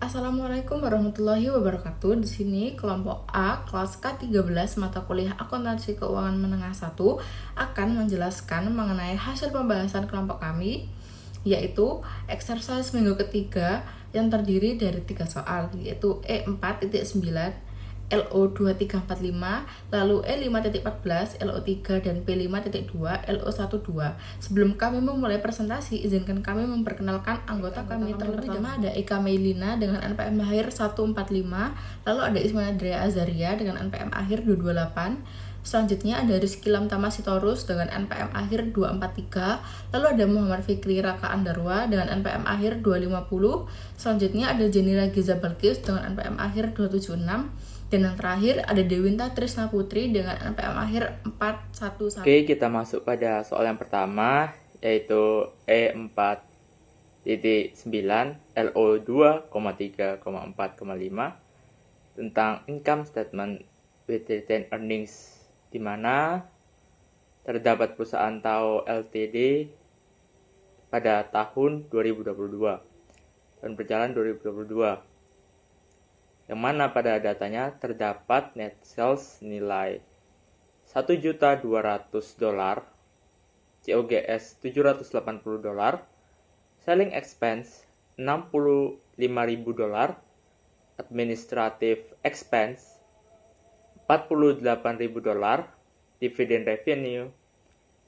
Assalamualaikum warahmatullahi wabarakatuh. Di sini kelompok A kelas K13 mata kuliah Akuntansi Keuangan Menengah 1 akan menjelaskan mengenai hasil pembahasan kelompok kami, yaitu exercise minggu ketiga yang terdiri dari 3 soal, yaitu E4.9, LO2345, lalu E5.14, LO3, dan P5.2, LO12. Sebelum kami memulai presentasi, izinkan kami memperkenalkan anggota kami. Terlebih dahulu ada Eka Meilina dengan NPM akhir 145, lalu ada Ismail Drea Azaria dengan NPM akhir 228. Selanjutnya ada Rizky Lamtama Sitorus dengan NPM akhir 243. Lalu ada Muhammad Fikri Raka Andarwa dengan NPM akhir 250. Selanjutnya ada Jenny Ragiza Balkis dengan NPM akhir 276. Dan yang terakhir ada Dewinta Trisna Putri dengan NPM akhir 411. Oke, kita masuk pada soal yang pertama, yaitu E4.9 LO 2,3,4,5 tentang income statement with retained earnings, di mana terdapat perusahaan TAO Ltd pada tahun 2022 dan berjalan 2022, yang mana pada datanya terdapat net sales nilai $1.200.000, COGS $780, selling expense $65.000, administrative expense $48.000, dividend revenue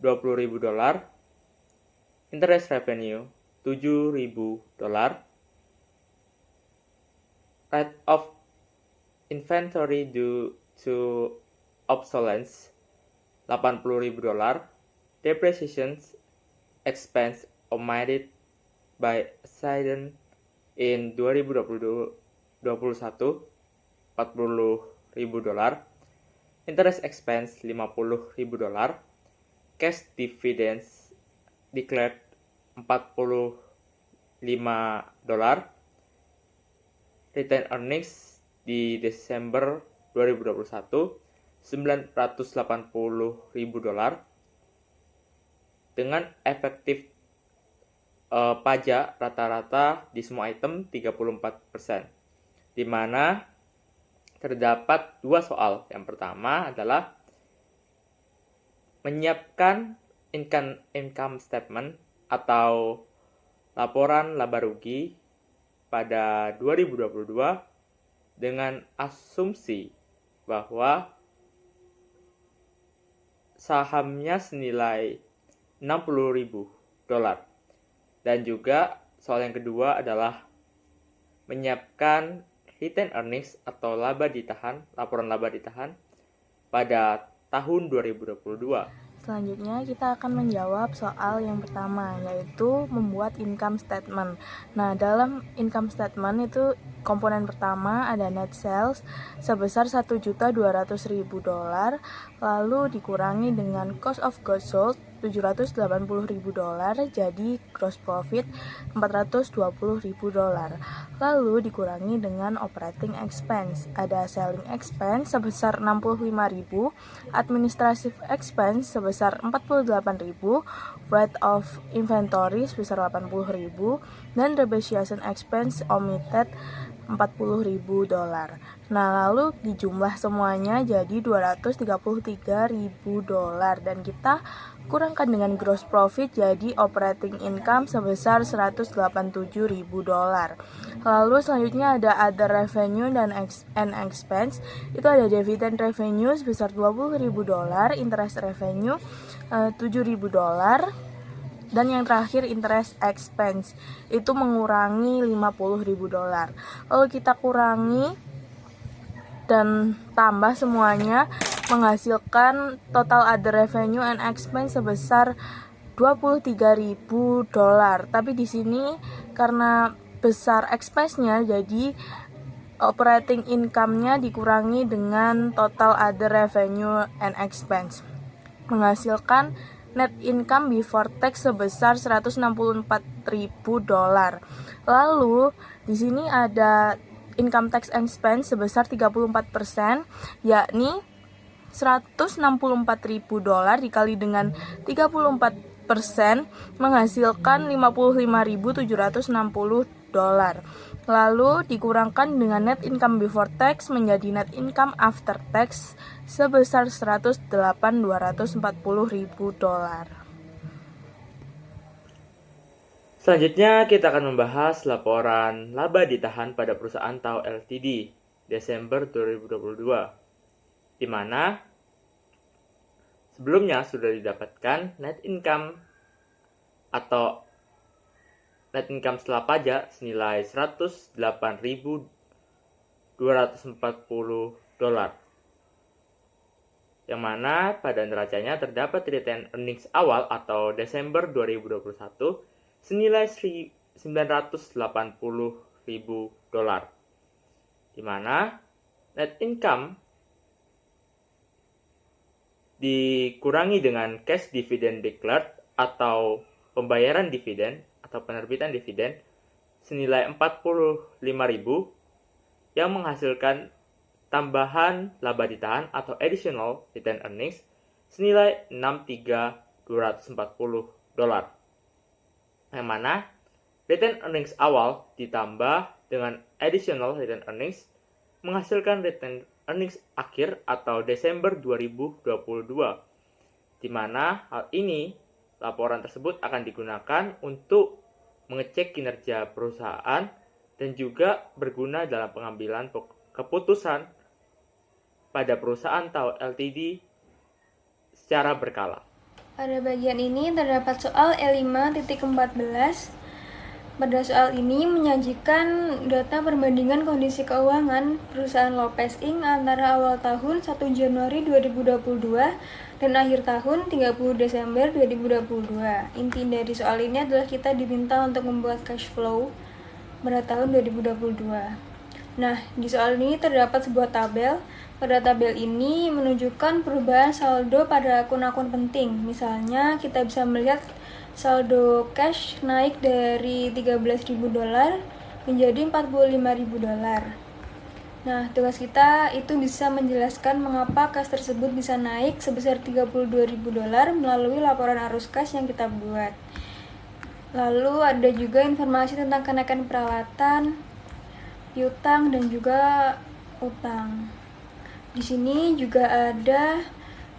$20.000, interest revenue $7.000, rate of inventory due to obsolescence $80.000, depreciation expense omitted by accident in 2021 $40.000, interest expense $50.000, cash dividends declared $45, retained earnings di Desember 2021 $980.000 dengan efektif pajak rata-rata di semua item 34%, di mana terdapat dua soal. Yang pertama adalah menyiapkan income statement atau laporan laba rugi pada 2022 dengan asumsi bahwa sahamnya senilai $60.000. Dan juga soal yang kedua adalah menyiapkan retained earnings atau laporan laba ditahan pada tahun 2022. Selanjutnya kita akan menjawab soal yang pertama, yaitu membuat income statement. Nah, dalam income statement itu komponen pertama ada net sales sebesar $1.200.000, lalu dikurangi dengan cost of goods sold $780.000, jadi gross profit $420.000. Lalu dikurangi dengan operating expense, ada selling expense sebesar $65.000, administrative expense sebesar $48.000, rate of inventory sebesar $80.000, dan depreciation expense omitted $40.000. Nah, lalu dijumlah semuanya jadi $233.000 dan kita kurangkan dengan gross profit jadi operating income sebesar $187.000. Lalu selanjutnya ada other revenue and expense. Itu ada dividend revenue sebesar $20.000, interest revenue $7.000, dan yang terakhir interest expense itu mengurangi $50.000. Lalu kita kurangi dan tambah semuanya menghasilkan total other revenue and expense sebesar $23.000. Tapi di sini karena besar expense-nya jadi operating income-nya dikurangi dengan total other revenue and expense, menghasilkan net income before tax sebesar $164.000. Lalu di sini ada income tax expense sebesar 34%, yakni $164.000 dikali dengan 34% menghasilkan $55.760. Lalu dikurangkan dengan net income before tax menjadi net income after tax sebesar $108.240.000. Selanjutnya kita akan membahas laporan laba ditahan pada perusahaan TAO Ltd Desember 2022, di mana sebelumnya sudah didapatkan net income atau net income setelah pajak senilai $108.240, yang mana pada neracanya terdapat retained earnings awal atau Desember 2021 senilai $980.000, di mana net income dikurangi dengan cash dividend declared atau pembayaran dividen atau penerbitan dividen senilai $45.000 yang menghasilkan tambahan laba ditahan atau additional retained earnings senilai $63.240, yang mana retained earnings awal ditambah dengan additional retained earnings menghasilkan retained earnings akhir atau Desember 2022, di mana hal ini laporan tersebut akan digunakan untuk mengecek kinerja perusahaan dan juga berguna dalam pengambilan keputusan pada perusahaan TAO Ltd secara berkala. Pada bagian ini terdapat soal E5.14. Pada soal ini menyajikan data perbandingan kondisi keuangan perusahaan Lopez Inc. antara awal tahun 1 Januari 2022 dan akhir tahun 30 Desember 2022. Inti dari soal ini adalah kita diminta untuk membuat cash flow pada tahun 2022. Nah, di soal ini terdapat sebuah tabel. Pada tabel ini menunjukkan perubahan saldo pada akun-akun penting. Misalnya, kita bisa melihat saldo cash naik dari $13.000 menjadi $45.000. Nah, tugas kita itu bisa menjelaskan mengapa kas tersebut bisa naik sebesar $32.000 melalui laporan arus kas yang kita buat. Lalu ada juga informasi tentang kenaikan peralatan, piutang, dan juga utang. Di sini juga ada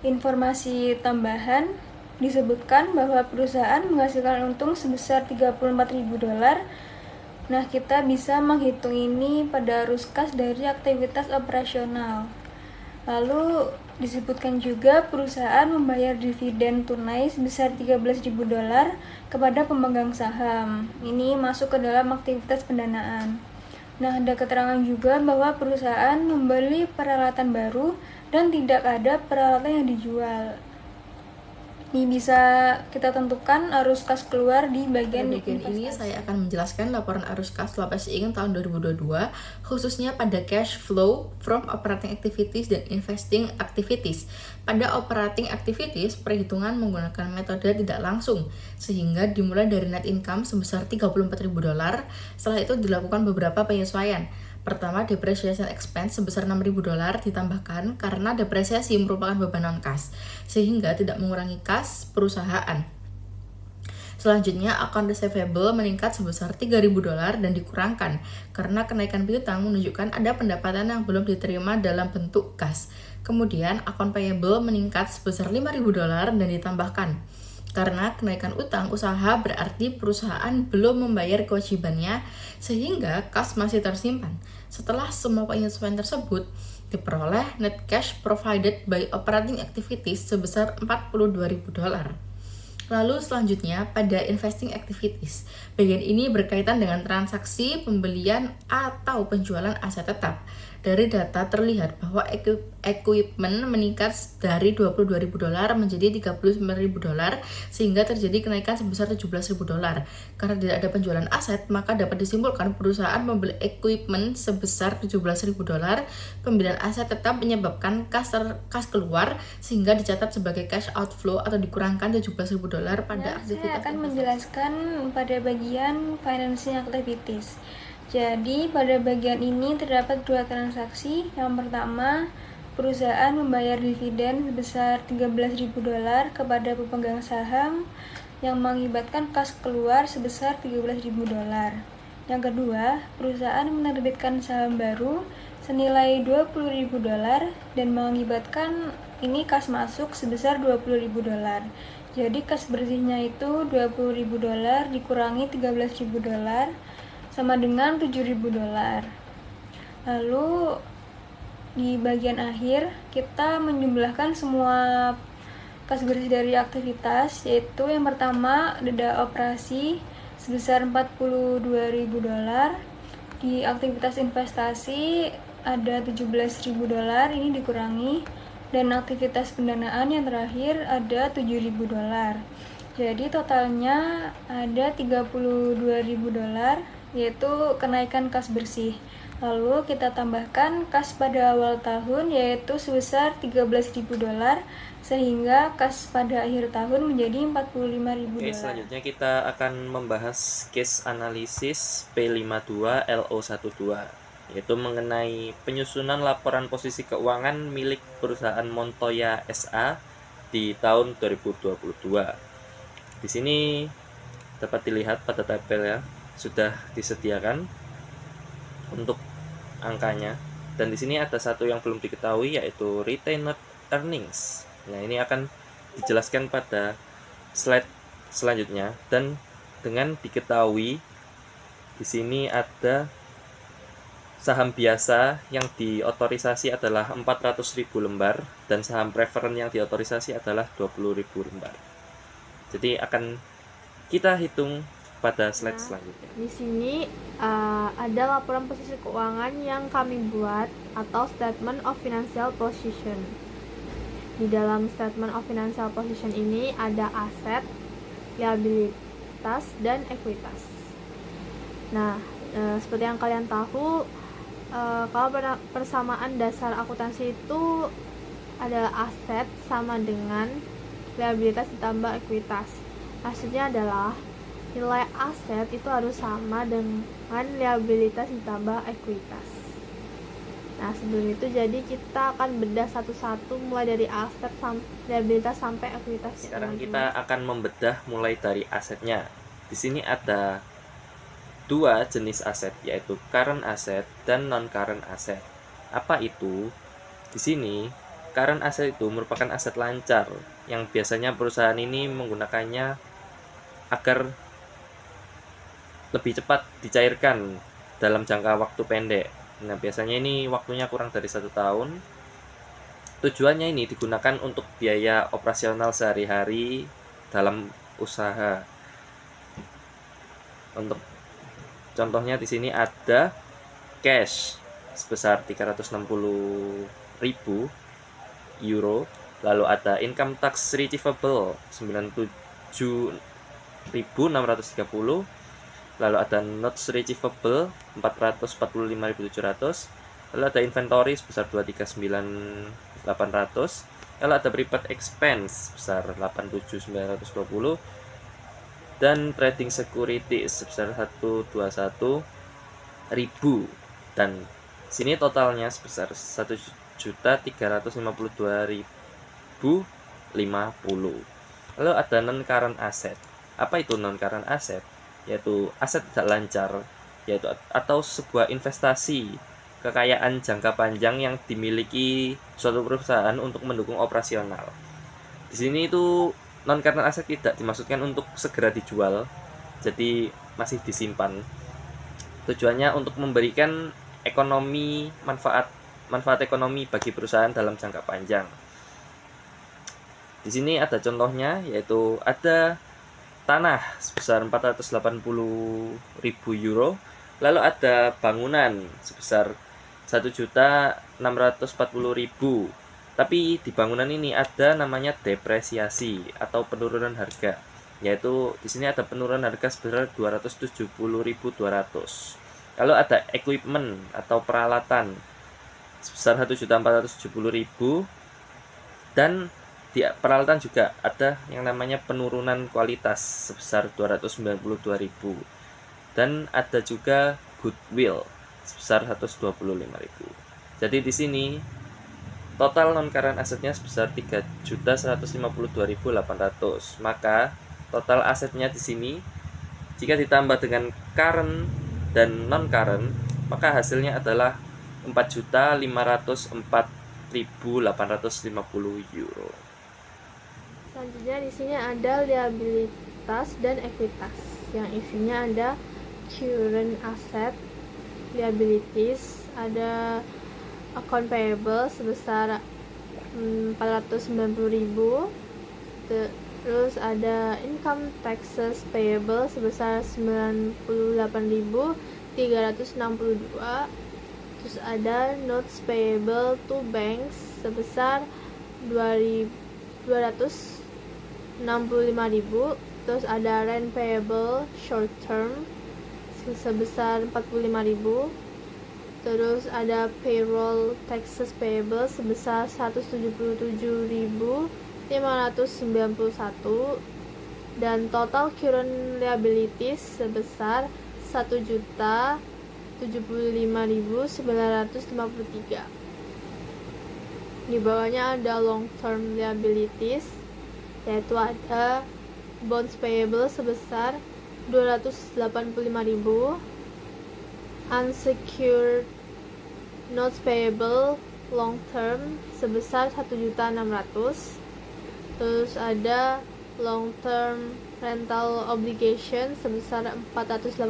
informasi tambahan, disebutkan bahwa perusahaan menghasilkan untung sebesar $34.000. Nah, kita bisa menghitung ini pada arus kas dari aktivitas operasional. Lalu disebutkan juga perusahaan membayar dividen tunai sebesar $13.000 kepada pemegang saham. Ini masuk ke dalam aktivitas pendanaan. Nah, ada keterangan juga bahwa perusahaan membeli peralatan baru dan tidak ada peralatan yang dijual. Ini bisa kita tentukan arus kas keluar di bagian ini saya akan menjelaskan laporan arus kas Lopez Inc. tahun 2022 khususnya pada cash flow from operating activities dan investing activities. Pada operating activities, perhitungan menggunakan metode tidak langsung sehingga dimulai dari net income sebesar $34.000. Setelah itu dilakukan beberapa penyesuaian. Pertama, depreciation expense sebesar $6.000 ditambahkan karena depresiasi merupakan beban non-kas, sehingga tidak mengurangi kas perusahaan. Selanjutnya, account receivable meningkat sebesar $3.000 dan dikurangkan karena kenaikan piutang menunjukkan ada pendapatan yang belum diterima dalam bentuk kas. Kemudian, account payable meningkat sebesar $5.000 dan ditambahkan karena kenaikan utang usaha berarti perusahaan belum membayar kewajibannya sehingga kas masih tersimpan. Setelah semua penyesuaian tersebut, diperoleh net cash provided by operating activities sebesar $42.000. Lalu selanjutnya pada investing activities. Bagian ini berkaitan dengan transaksi pembelian atau penjualan aset tetap. Dari data terlihat bahwa equipment meningkat dari $22.000 menjadi $39.000 sehingga terjadi kenaikan sebesar $17.000. Karena tidak ada penjualan aset, maka dapat disimpulkan perusahaan membeli equipment sebesar $17.000. Pembelian aset tetap menyebabkan kas keluar sehingga dicatat sebagai cash outflow atau dikurangkan $17.000 pada aktivitas. Saya akan menjelaskan pada bagian financing activities. Jadi, pada bagian ini terdapat dua transaksi. Yang pertama, perusahaan membayar dividen sebesar $13.000 kepada pemegang saham yang mengakibatkan kas keluar sebesar $13.000. Yang kedua, perusahaan menerbitkan saham baru senilai $20.000 dan mengakibatkan ini kas masuk sebesar $20.000. Jadi kas bersihnya itu $20.000 dikurangi $13.000 sama dengan $7.000. Lalu di bagian akhir kita menjumlahkan semua kas bersih dari aktivitas, yaitu yang pertama denda operasi sebesar $42.000. Di aktivitas investasi ada $17.000, ini dikurangi, dan aktivitas pendanaan yang terakhir ada $7.000. Jadi totalnya ada $32.000, yaitu kenaikan kas bersih. Lalu kita tambahkan kas pada awal tahun, yaitu sebesar $13.000, sehingga kas pada akhir tahun menjadi $45.000. Oke, selanjutnya kita akan membahas case analisis P52 LO12, yaitu mengenai penyusunan laporan posisi keuangan milik perusahaan Montoya SA di tahun 2022. Di sini dapat dilihat pada tabel ya, sudah disediakan untuk angkanya, dan di sini ada satu yang belum diketahui, yaitu retained earnings. Nah, ini akan dijelaskan pada slide selanjutnya, dan dengan diketahui di sini ada saham biasa yang diotorisasi adalah 400.000 lembar dan saham preferen yang diotorisasi adalah 20.000 lembar. Jadi akan kita hitung pada slide selanjutnya. Di sini ada laporan posisi keuangan yang kami buat atau statement of financial position. Di dalam statement of financial position ini ada aset, liabilitas, dan ekuitas. Nah, seperti yang kalian tahu, kalau persamaan dasar akuntansi itu adalah aset sama dengan liabilitas ditambah ekuitas. Hasilnya adalah nilai aset itu harus sama dengan liabilitas ditambah ekuitas. Nah, sebelum itu jadi kita akan bedah satu-satu mulai dari aset, liabilitas sampai ekuitas. Sekarang kita akan membedah mulai dari asetnya. Di sini ada dua jenis aset, yaitu current asset dan non current asset. Apa itu? Di sini current asset itu merupakan aset lancar yang biasanya perusahaan ini menggunakannya agar lebih cepat dicairkan dalam jangka waktu pendek. Nah, biasanya ini waktunya kurang dari 1 tahun. Tujuannya ini digunakan untuk biaya operasional sehari-hari dalam usaha. Untuk contohnya di sini ada cash sebesar 360.000 euro, lalu ada income tax receivable 97.630, lalu ada notes receivable 445.700, lalu ada inventory sebesar 239.800, lalu ada prepaid expense sebesar 87.920, dan trading security sebesar 121.000, dan sini totalnya sebesar 1.352.050. Lalu ada non current asset. Apa itu non current asset? Yaitu aset tidak lancar, yaitu atau sebuah investasi kekayaan jangka panjang yang dimiliki suatu perusahaan untuk mendukung operasional. Di sini itu non current asset tidak dimaksudkan untuk segera dijual, jadi masih disimpan. Tujuannya untuk memberikan ekonomi manfaat ekonomi bagi perusahaan dalam jangka panjang. Di sini ada contohnya, yaitu ada tanah sebesar 480.000 euro, lalu ada bangunan sebesar 1.640.000. Tapi di bangunan ini ada namanya depresiasi atau penurunan harga, yaitu di sini ada penurunan harga sebesar 270.200. Lalu ada equipment atau peralatan sebesar 1.470.000, dan di peralatan juga ada yang namanya penurunan kualitas sebesar 292.000, dan ada juga goodwill sebesar 125.000. Jadi di sini total non current asetnya sebesar 3.152.800. Maka total asetnya di sini jika ditambah dengan current dan non-current, maka hasilnya adalah 4.504.850 euro. Selanjutnya di sini ada liabilitas dan ekuitas. Yang isinya ada current asset, liabilities, ada account payable sebesar 490.000, terus ada income taxes payable sebesar 98.362, terus ada notes payable to banks sebesar 265.000, terus ada rent payable short term sebesar 45.000, terus ada payroll taxes payable sebesar 177.591, dan total current liabilities sebesar 1.075.953. Di bawahnya ada long term liabilities, yaitu ada bonds payable sebesar 285.000, unsecured notes payable long term sebesar 1.600.000, terus ada long term rental obligation sebesar 480.000,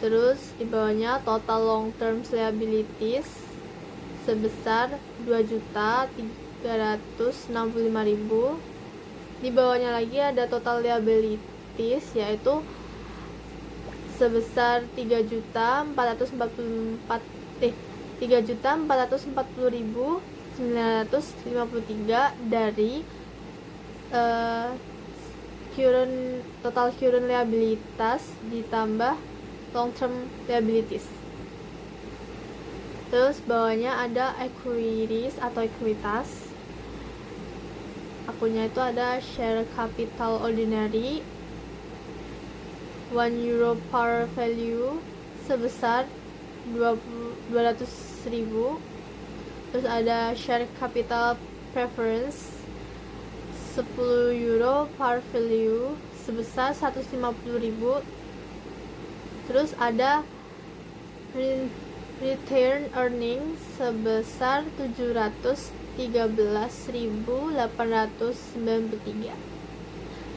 terus di bawahnya total long term liabilities sebesar 2.365.000. Di bawahnya lagi ada total liabilities, yaitu sebesar 3.440.953 dari total current liabilities ditambah long term liabilities. Terus bawahnya ada equities atau ekuitas. Akunnya itu ada share capital ordinary 1 euro par value sebesar 200.000, terus ada share capital preference 10 euro par value sebesar 150.000, terus ada return earning sebesar 713.893.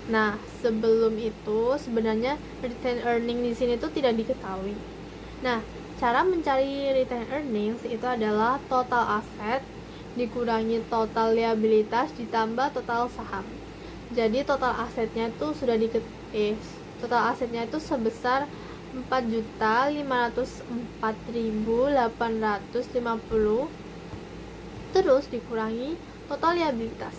Nah, sebelum itu sebenarnya return earning di sini tuh tidak diketahui. Nah, cara mencari return earnings itu adalah total aset dikurangi total liabilitas ditambah total saham. Jadi total asetnya itu total asetnya itu sebesar 4.504.850, terus dikurangi total liabilitas.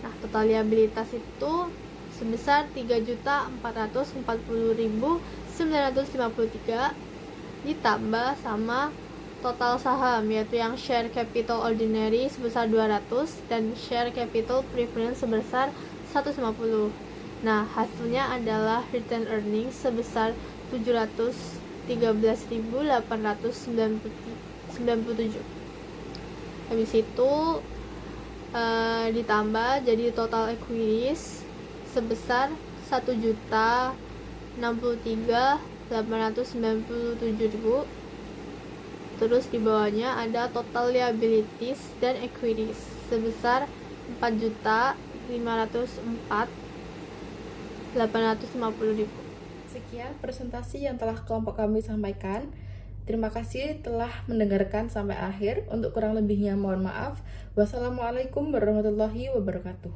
Nah, total liabilitas itu sebesar 3.440.953 ditambah sama total saham, yaitu yang share capital ordinary sebesar 200 dan share capital preference sebesar 150. Nah, hasilnya adalah return earnings sebesar 713.897. Habis itu ditambah jadi total equities sebesar 1.063.897.000. Terus di bawahnya ada total liabilities dan equities sebesar 4.504.850.000. Sekian presentasi yang telah kelompok kami sampaikan. Terima kasih telah mendengarkan sampai akhir. Untuk kurang lebihnya mohon maaf. Wassalamualaikum warahmatullahi wabarakatuh.